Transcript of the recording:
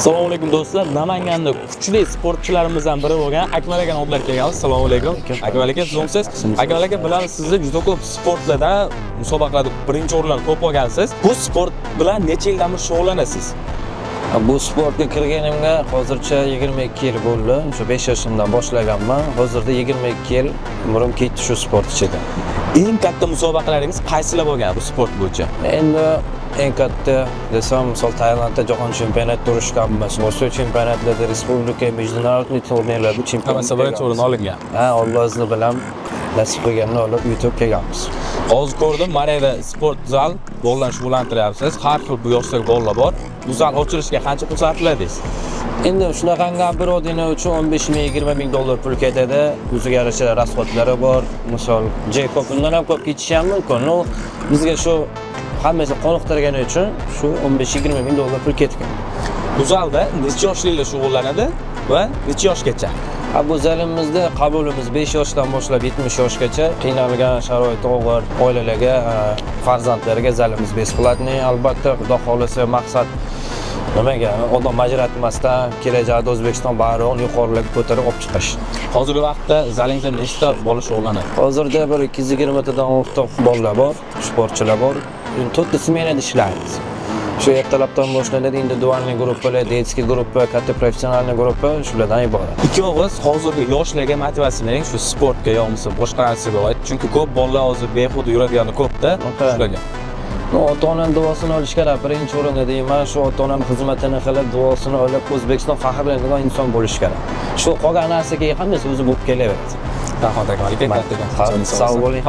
Assalomu alaykum do'stlar. Namanganda kuchli sportchilarimizdan biri bo'lgan Akmal aka nomlar kelganmiz. Assalomu alaykum. Akmal aka, sizsiz? Akmal aka, bilamiz sizni juda ko'p sportlarda, musobaqalarda birinchi o'rinlar ko'p olgansiz. Bu sport bilan necha yildan beri shug'ullanasiz? Bu sportga kirganimga hozircha 22 yil bo'ldi. Shu 5 yoshimdan boshlaganman. Hozirda 22 yil umrim ketdi shu sport ichida. Eng katta musobaqalaringiz qaysilar bo'lgan bu sport bo'yicha? Endi eng katta desam, misol Tailandda jahon chempionatida urishganmiz. Osiyo chempionatlarida, respublika, международный turnirlarda chempion. Hammasi birinchi o'rin olingan. Ha, Alloh izni bilan nasib qilganini olib yutib kelganmiz. Hozir ko'rdim, mana yerda sport zal goldan shug'ullantiryapsiz. Har xil bu yoshdagi gollar bor. Bu zal ochilishiga qancha pul sarfladingiz? Endi shunaqangi bir odina uchun 15 ming, 20 ming dollar pul ketadi. O'ziga yarasha rasxodlari bor. Misol, Jacob undan ham ko'p ketishi ham mumkin. No, bizga shu hammasi qoniqtirgani uchun shu 15-20 ming dollar pul ketgan. Bu zalda necha yoshlilar shug'ullanadi va necha yoshgacha? Bu zalimizda qabulimiz 5 yoshdan boshlab 70 yoshgacha. Qiynalgan, sharoiti og'ir oilalarga, farzandlariga zalimiz besplatniy. Albatta, Xudo xolisa maqsad nimaga? Odam ajratmasdan kelajakda O'zbekiston bayrog'ini yuqoriga ko'tarib olib chiqish. Hozirgi vaqtda zalingizda nechta bola shug'ullanadi? Hozirda bir 220 tadan ortiq bolalar bor, sportchilar bor. 4 smenada ishlaymiz. Shu ertalabdan boshlanadi, individualniy gruppalar, detskiy gruppa, katta professionalniy gruppa shulardan iborat. Ikkovingiz hozirgi yoshlarga motivatsiya bering, shu sportga yo'qsa boshqa narsaga oid. Chunki ko'p bolalar hozir behuda yuradigan ko'pda shularga. Ota-onam duosini olish kerak. Birinchi o'rinda deyman, shu ota-onam xizmatini qilib, duosini olib, O'zbekiston faxrlanadigan inson bo'lish kerak. Shu qolgan narsaga hammasi o'zi bo'lib kelaveradi. Rahmat aka, katta. Sog' bo'ling.